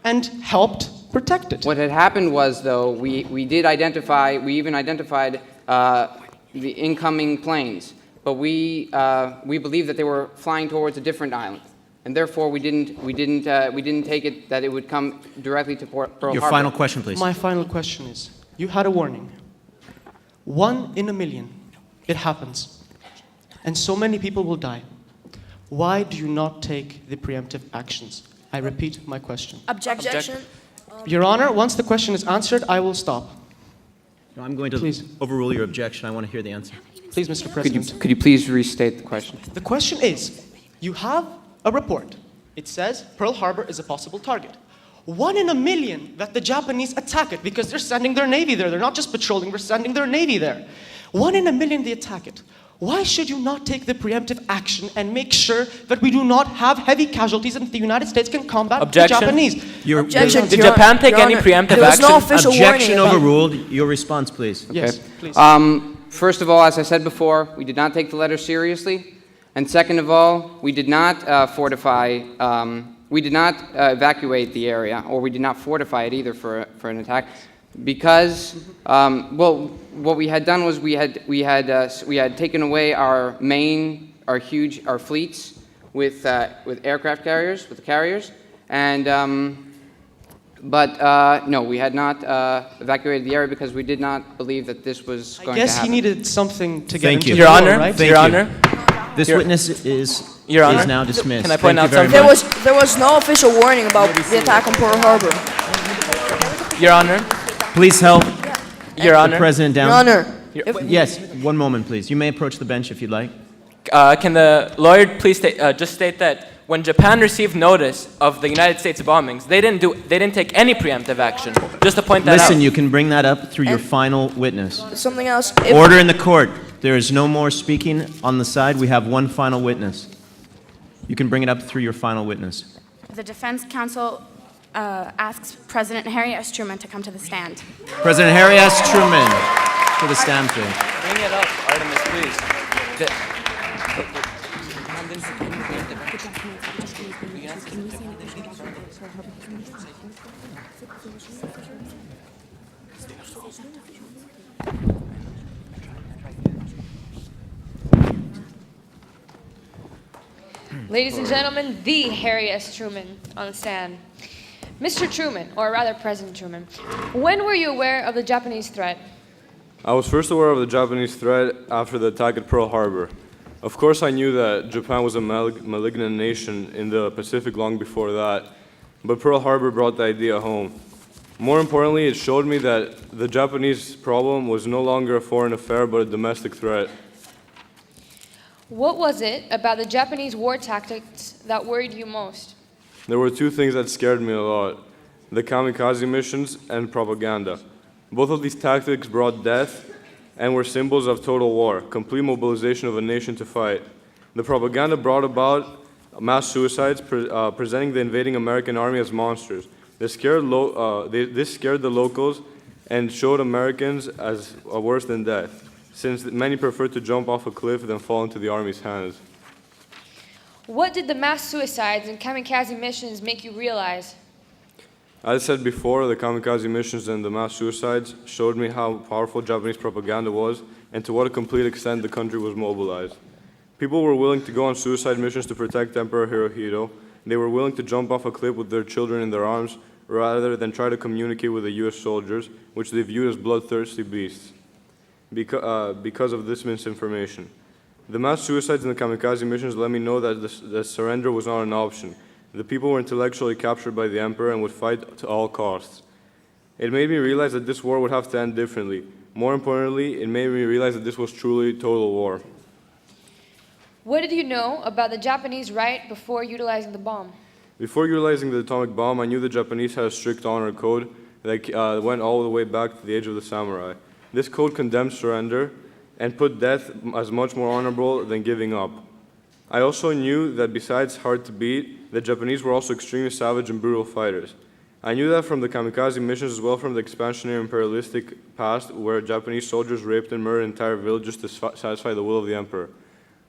and helped protect it. What had happened was, though, we even identified the incoming planes, but we believed that they were flying towards a different island, and therefore we didn't take it that it would come directly to Pearl Harbor. Your final question, please. My final question is, you had a warning. 1 in a million. It happens. And so many people will die. Why do you not take the preemptive actions? I repeat my question. Objection. Your Honor, once the question is answered, I will stop. No, I'm going to Please. overrule your objection. I want to hear the answer. Please, Mr. President. Could you please restate the question? The question is, you have a report. It says Pearl Harbor is a possible target. 1 in a million that the Japanese attack it because they're sending their navy there. They're not just patrolling, they're sending their navy there. 1 in a million they attack it. Why should you not take the preemptive action and make sure that we do not have heavy casualties and the United States can combat Objection. the Japanese? Objection. Did Your Japan take Your any Honor, preemptive there was action? no official Objection warning. overruled. Your response, please. Yes, please. First of all, as I said before, we did not take the letter seriously. And second of all, we did not we did not evacuate the area, or we did not fortify it either for an attack, because well, what we had done was we had taken away our fleets with aircraft carriers, with the carriers, and no, we had not evacuated the area because we did not believe that this was going to happen. I guess he needed something to get Thank into you. the Your war, Honor, right? Thank Your you. Honor. This witness is now dismissed. Can I point Thank out you very something? much. There was no official warning about the attack on Pearl Harbor. Your Honor. Please help Your the Honor. president down. Your Honor. Yes, one moment, please. You may approach the bench if you'd like. Can the lawyer please just state that when Japan received notice of the United States bombings, they didn't take any preemptive action. Just to point that out. Listen, you can bring that up through your final witness. Something else. Order in the court. There is no more speaking on the side. We have one final witness. You can bring it up through your final witness. The defense counsel asks President Harry S. Truman to come to the stand. President Harry S. Truman to the stand, please. Bring it up, Artemis, please. Ladies and gentlemen, the Harry S. Truman on the stand. Mr. Truman, or rather President Truman, when were you aware of the Japanese threat? I was first aware of the Japanese threat after the attack at Pearl Harbor. Of course, I knew that Japan was a malignant nation in the Pacific long before that, but Pearl Harbor brought the idea home. More importantly, it showed me that the Japanese problem was no longer a foreign affair, but a domestic threat. What was it about the Japanese war tactics that worried you most? There were two things that scared me a lot: the kamikaze missions and propaganda. Both of these tactics brought death and were symbols of total war, complete mobilization of a nation to fight. The propaganda brought about mass suicides, presenting the invading American army as monsters. This scared the locals and showed Americans as worse than death, since many preferred to jump off a cliff than fall into the army's hands. What did the mass suicides and kamikaze missions make you realize? As I said before, the kamikaze missions and the mass suicides showed me how powerful Japanese propaganda was and to what a complete extent the country was mobilized. People were willing to go on suicide missions to protect Emperor Hirohito. They were willing to jump off a cliff with their children in their arms rather than try to communicate with the US soldiers, which they viewed as bloodthirsty beasts. Because of this misinformation. The mass suicides and the kamikaze missions let me know that the surrender was not an option. The people were intellectually captured by the emperor and would fight to all costs. It made me realize that this war would have to end differently. More importantly, it made me realize that this was truly total war. What did you know about the Japanese right before utilizing the bomb? Before utilizing the atomic bomb, I knew the Japanese had a strict honor code that went all the way back to the age of the samurai. This code condemned surrender and put death as much more honorable than giving up. I also knew that besides hard to beat, the Japanese were also extremely savage and brutal fighters. I knew that from the kamikaze missions as well from the expansionary imperialistic past where Japanese soldiers raped and murdered entire villages to satisfy the will of the emperor.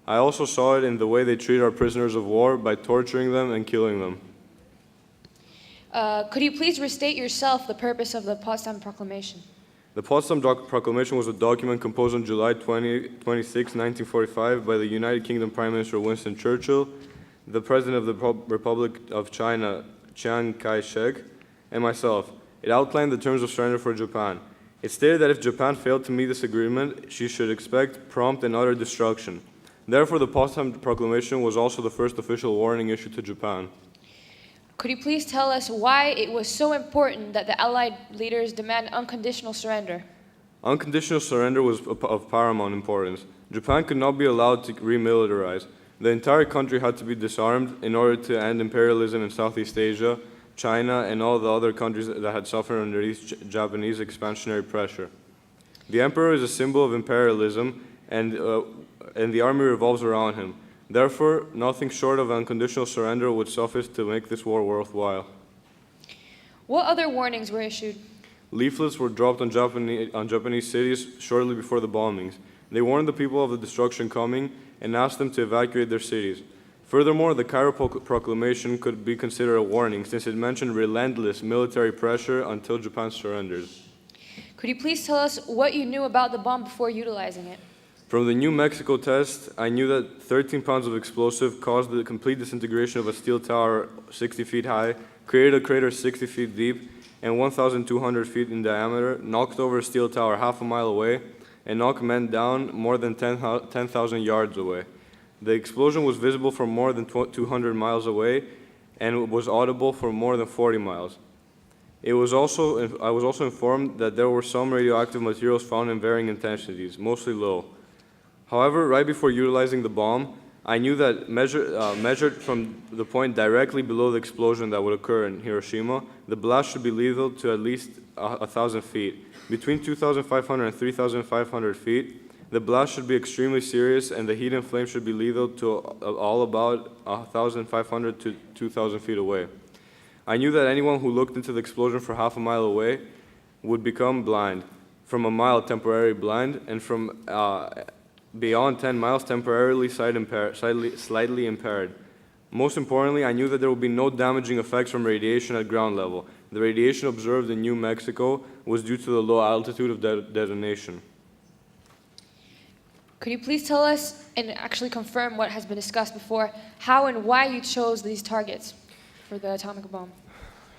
I also saw it in the way they treated our prisoners of war by torturing them and killing them. Could you please restate yourself the purpose of the Potsdam Proclamation? The Potsdam Proclamation was a document composed on July 26, 1945 by the United Kingdom Prime Minister Winston Churchill, the President of the Republic of China, Chiang Kai-shek, and myself. It outlined the terms of surrender for Japan. It stated that if Japan failed to meet this agreement, she should expect prompt and utter destruction. Therefore, the Potsdam Proclamation was also the first official warning issued to Japan. Could you please tell us why it was so important that the Allied leaders demand unconditional surrender? Unconditional surrender was of paramount importance. Japan could not be allowed to remilitarize. The entire country had to be disarmed in order to end imperialism in Southeast Asia, China, and all the other countries that had suffered under Japanese expansionary pressure. The emperor is a symbol of imperialism, and the army revolves around him. Therefore, nothing short of unconditional surrender would suffice to make this war worthwhile. What other warnings were issued? Leaflets were dropped on Japanese cities shortly before the bombings. They warned the people of the destruction coming and asked them to evacuate their cities. Furthermore, the Cairo Proclamation could be considered a warning, since it mentioned relentless military pressure until Japan surrenders. Could you please tell us what you knew about the bomb before utilizing it? From the New Mexico test, I knew that 13 pounds of explosive caused the complete disintegration of a steel tower 60 feet high, created a crater 60 feet deep and 1,200 feet in diameter, knocked over a steel tower half a mile away, and knocked men down more than 10,000 yards away. The explosion was visible from more than 200 miles away, and it was audible for more than 40 miles. I was also informed that there were some radioactive materials found in varying intensities, mostly low. However, right before utilizing the bomb, I knew that measured from the point directly below the explosion that would occur in Hiroshima, the blast should be lethal to at least 1,000 feet. Between 2,500 and 3,500 feet, the blast should be extremely serious, and the heat and flame should be lethal to all about 1,500 to 2,000 feet away. I knew that anyone who looked into the explosion for half a mile away would become blind, from a mile temporarily blind, and from beyond 10 miles temporarily slightly impaired. Most importantly, I knew that there would be no damaging effects from radiation at ground level. The radiation observed in New Mexico was due to the low altitude of detonation. Could you please tell us, and actually confirm what has been discussed before, how and why you chose these targets for the atomic bomb?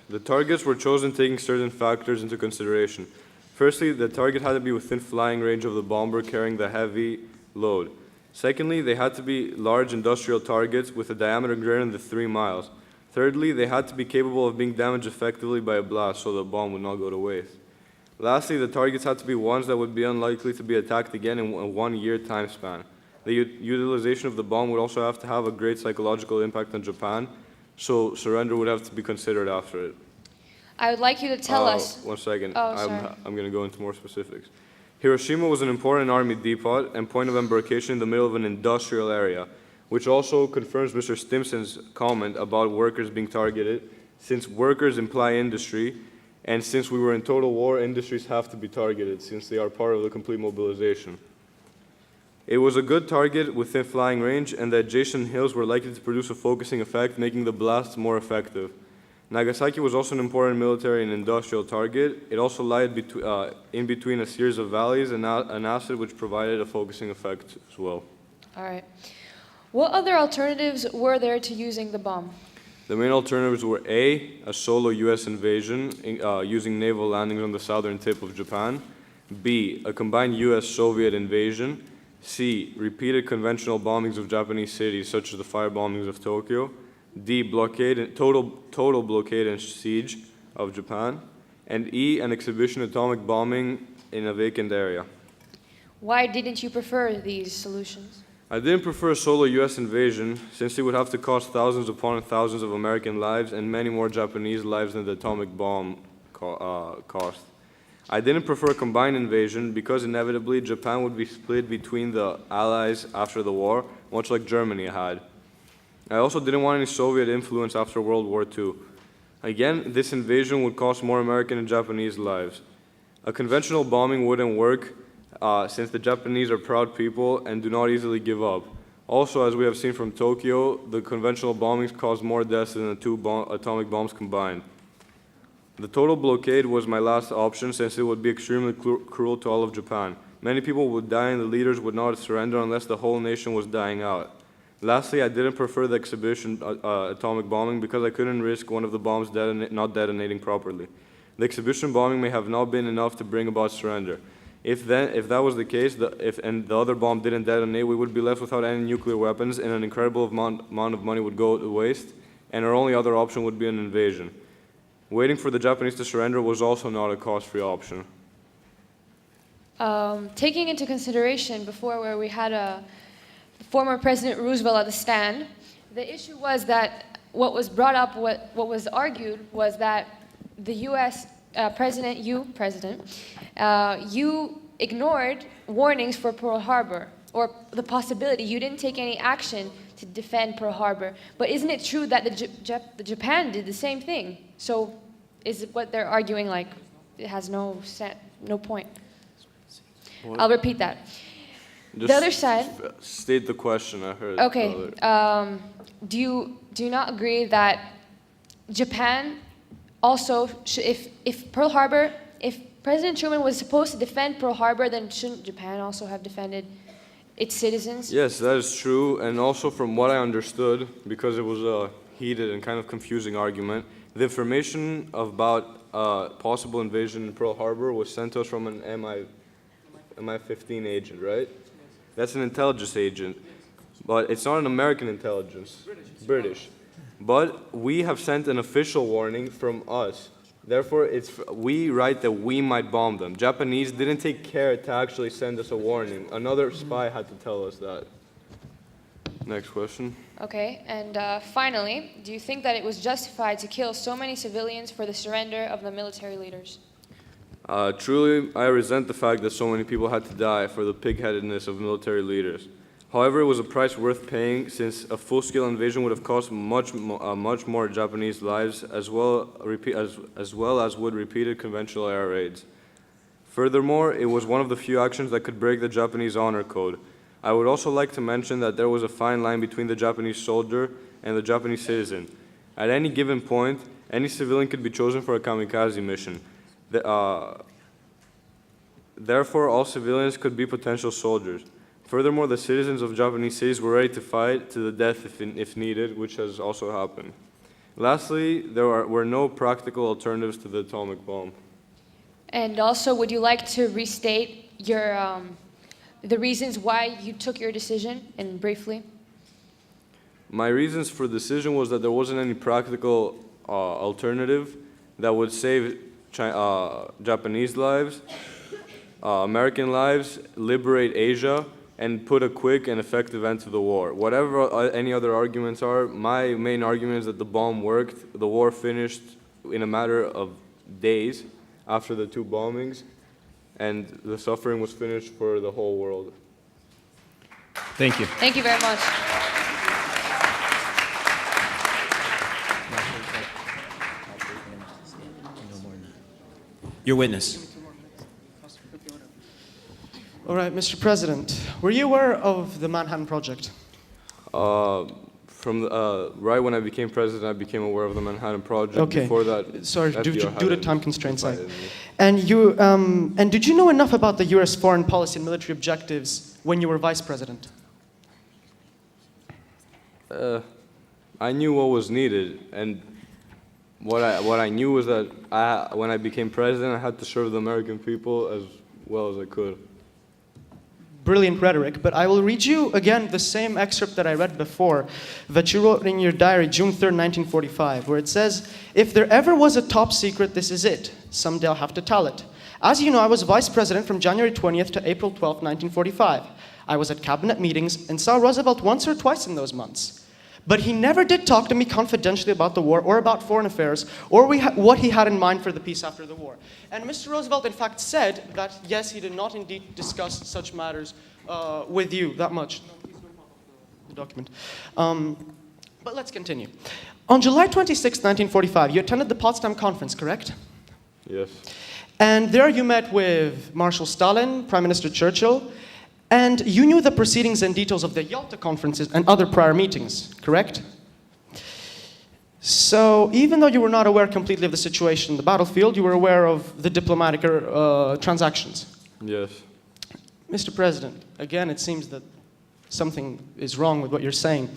The targets were chosen taking certain factors into consideration. Firstly, the target had to be within flying range of the bomber carrying the heavy load. Secondly, they had to be large industrial targets with a diameter greater than 3 miles. Thirdly, they had to be capable of being damaged effectively by a blast so the bomb would not go to waste. Lastly, the targets had to be ones that would be unlikely to be attacked again in a 1-year time span. The utilization of the bomb would also have to have a great psychological impact on Japan, so surrender would have to be considered after it. I would like you to tell us. 1 second. Oh, sorry. I'm going to go into more specifics. Hiroshima was an important army depot and point of embarkation in the middle of an industrial area, which also confirms Mr. Stimson's comment about workers being targeted, since workers imply industry, and since we were in total war, industries have to be targeted since they are part of the complete mobilization. It was a good target within flying range, and the adjacent hills were likely to produce a focusing effect, making the blasts more effective. Nagasaki was also an important military and industrial target. It also lied in between a series of valleys and an acid which provided a focusing effect as well. All right. What other alternatives were there to using the bomb? The main alternatives were A, solo U.S. invasion using naval landings on the southern tip of Japan, B, a combined U.S.-Soviet invasion, C, repeated conventional bombings of Japanese cities such as the fire bombings of Tokyo, D, total blockade and siege of Japan, and E, an exhibition atomic bombing in a vacant area. Why didn't you prefer these solutions? I didn't prefer a solo U.S. invasion, since it would have to cost thousands upon thousands of American lives and many more Japanese lives than the atomic bomb cost. I didn't prefer a combined invasion because inevitably Japan would be split between the Allies after the war, much like Germany had. I also didn't want any Soviet influence after World War II. Again, this invasion would cost more American and Japanese lives. A conventional bombing wouldn't work, since the Japanese are proud people and do not easily give up. Also, as we have seen from Tokyo, the conventional bombings caused more deaths than the two atomic bombs combined. The total blockade was my last option, since it would be extremely cruel to all of Japan. Many people would die and the leaders would not surrender unless the whole nation was dying out. Lastly, I didn't prefer the exhibition atomic bombing because I couldn't risk one of the bombs not detonating properly. The exhibition bombing may have not been enough to bring about surrender. If that was the case, and the other bomb didn't detonate, we would be left without any nuclear weapons, and an incredible amount of money would go to waste, and our only other option would be an invasion. Waiting for the Japanese to surrender was also not a cost-free option. taking into consideration before where we had a former President Roosevelt at the stand, the issue was that what was brought up, what was argued was that the U.S. President, you ignored warnings for Pearl Harbor, or the possibility. You didn't take any action to defend Pearl Harbor. But isn't it true that the Japan did the same thing? So is it what they're arguing like it has no point? What? I'll repeat that. Just the other side. State the question. I heard. Okay. Do you not agree that Japan also if Pearl Harbor, if President Truman was supposed to defend Pearl Harbor, then shouldn't Japan also have defended its citizens? Yes, that is true. And also from what I understood, because it was a heated and kind of confusing argument, the information about possible invasion in Pearl Harbor was sent to us from an MI-15 agent, right? That's an intelligence agent, but it's not an American intelligence, British. But we have sent an official warning from us. Therefore, we write that we might bomb them. Japanese didn't take care to actually send us a warning. Another spy had to tell us that. Next question. Okay, and finally, do you think that it was justified to kill so many civilians for the surrender of the military leaders? Truly, I resent the fact that so many people had to die for the pig-headedness of military leaders. However, it was a price worth paying, since a full-scale invasion would have cost much more Japanese lives, as well as would repeated conventional air raids. Furthermore, it was one of the few actions that could break the Japanese honor code. I would also like to mention that there was a fine line between the Japanese soldier and the Japanese citizen. At any given point, any civilian could be chosen for a kamikaze mission. Therefore, all civilians could be potential soldiers. Furthermore, the citizens of Japanese cities were ready to fight to the death if needed, which has also happened. Lastly, there were no practical alternatives to the atomic bomb. And also, would you like to restate your the reasons why you took your decision, and briefly? My reasons for the decision was that there wasn't any practical alternative that would save Japanese lives, American lives, liberate Asia, and put a quick and effective end to the war. Whatever any other arguments are, my main argument is that the bomb worked. The war finished in a matter of days after the two bombings, and the suffering was finished for the whole world. Thank you. Thank you very much. Your witness. All right, Mr. President, were you aware of the Manhattan Project? From right when I became president, I became aware of the Manhattan Project. Okay. Before that, sorry, due to time constraints. And did you know enough about the U.S. foreign policy and military objectives when you were vice president? I knew what was needed, and what I knew was that when I became president, I had to serve the American people as well as I could. Brilliant rhetoric, but I will read you again the same excerpt that I read before, that you wrote in your diary, June 3rd, 1945, where it says, "If there ever was a top secret, this is it. Someday I'll have to tell it. As you know, I was vice president from January 20th to April 12th, 1945. I was at cabinet meetings and saw Roosevelt once or twice in those months. But he never did talk to me confidentially about the war or about foreign affairs or what he had in mind for the peace after the war." And Mr. Roosevelt, in fact, said that, yes, he did not indeed discuss such matters with you that much. The document. But let's continue. On July 26, 1945, you attended the Potsdam Conference, correct? Yes. And there you met with Marshal Stalin, Prime Minister Churchill, and you knew the proceedings and details of the Yalta conferences and other prior meetings, correct? So even though you were not aware completely of the situation in the battlefield, you were aware of the diplomatic transactions. Yes. Mr. President, again, it seems that something is wrong with what you're saying.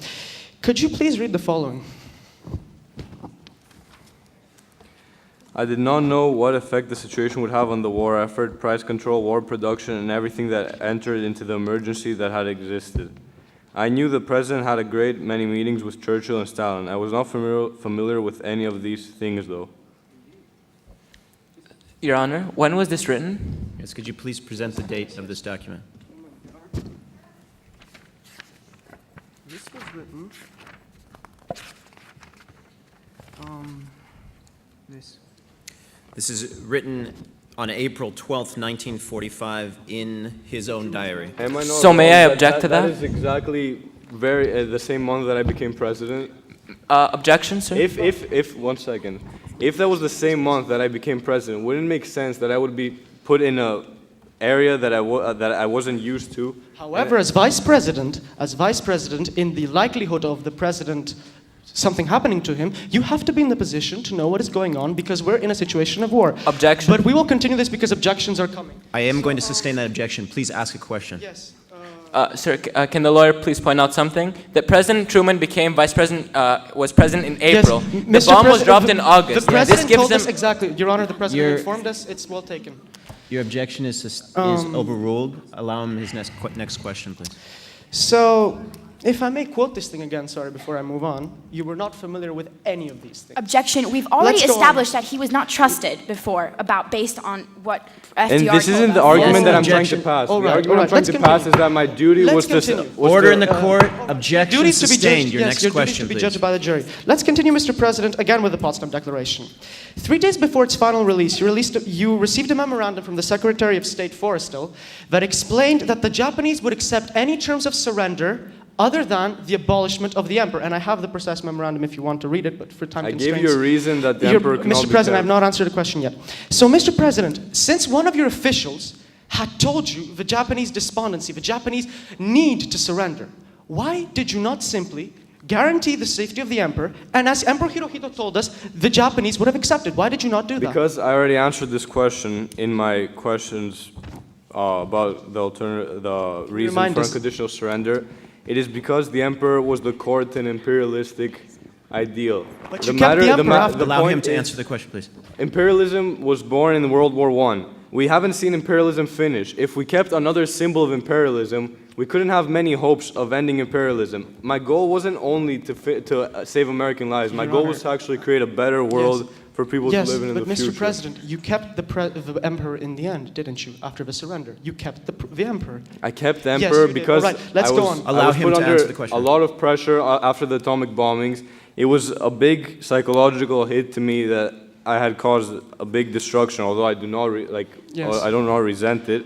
Could you please read the following? I did not know what effect the situation would have on the war effort, price control, war production, and everything that entered into the emergency that had existed. I knew the president had a great many meetings with Churchill and Stalin. I was not familiar with any of these things, though. Your Honor, when was this written? Yes, could you please present the date of this document? This was written. This. This is written on April 12th, 1945, in his own diary. Am I not So may wrong I object to that? That is exactly the same month that I became president. Objection, sir? If 1 second, if that was the same month that I became president, wouldn't it make sense that I would be put in a area that I wasn't used to? However, as vice president, in the likelihood of the president something happening to him, you have to be in the position to know what is going on because we're in a situation of war. Objection. But we will continue this because objections are coming. I am going to sustain that objection. Please ask a question. Yes. Sir, can the lawyer please point out something? That President Truman became vice president, was president in April. Yes, The bomb was dropped in August. The president This gives told us them exactly. Your Honor, the president Your- informed us. It's well taken. Your objection is overruled. Allow him his next question, please. So, if I may quote this thing again, sorry, before I move on, you were not familiar with any of these things. Objection. We've already Let's go on. established that he was not trusted before based on what FDR And this told isn't the us. argument that I'm trying Objection. to pass. All The right, argument all I'm right, trying let's to pass continue. is that my duty Let's was to... continue. Order in the court. Objection Duties to be sustained. judged. Your Yes, next your duties question, to be please. judged by the jury. Let's continue, Mr. President, again with the Potsdam Declaration. 3 days before its final release, you received a memorandum from the Secretary of State Forrestal that explained that the Japanese would accept any terms of surrender other than the abolishment of the emperor. And I have the precise memorandum if you want to read it, but for time I constraints... gave you a reason that the emperor cannot Mr. be President, I have kept. not answered the question yet. So, Mr. President, since one of your officials had told you the Japanese despondency, the Japanese need to surrender, why did you not simply guarantee the safety of the emperor, and as Emperor Hirohito told us, the Japanese would have accepted? Why did you not do that? Because I already answered this question in my questions about the reason Remind for us. unconditional surrender. It is because the emperor was the core to an imperialistic ideal. But you kept the emperor after. Allow him to answer the question, please. Imperialism was born in World War I. We haven't seen imperialism finish. If we kept another symbol of imperialism, we couldn't have many hopes of ending imperialism. My goal wasn't only to save American lives. My goal was to actually create a better world for people to live in the future. Mr. President, you kept the emperor in the end, didn't you, after the surrender? You kept the emperor. I kept the Yes, emperor you did. because All right, let's go on. I Allow was him put to under answer the question. a lot of pressure after the atomic bombings. It was a big psychological hit to me that I had caused a big destruction, although I do not I do not resent it.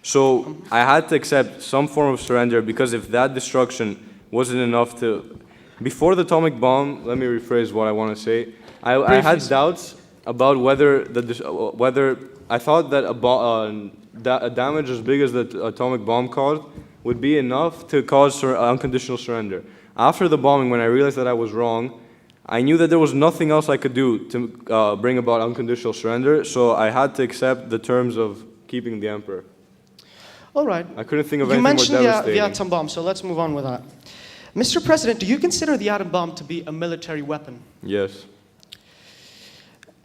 So I had to accept some form of surrender because if that destruction wasn't enough to... Before the atomic bomb, let me rephrase what I want to say. I had doubts about whether I thought that a damage as big as the atomic bomb caused would be enough to cause unconditional surrender. After the bombing, when I realized that I was wrong, I knew that there was nothing else I could do to bring about unconditional surrender, so I had to accept the terms of keeping the emperor. All right. I couldn't think of You anything more mentioned devastating. the atom bomb, so let's move on with that. Mr. President, do you consider the atom bomb to be a military weapon? Yes.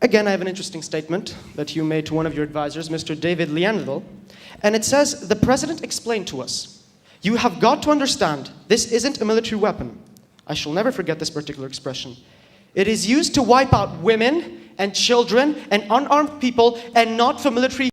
Again, I have an interesting statement that you made to one of your advisors, Mr. David Lianville, and it says, the president explained to us, you have got to understand, this isn't a military weapon. I shall never forget this particular expression. It is used to wipe out women and children and unarmed people and not for military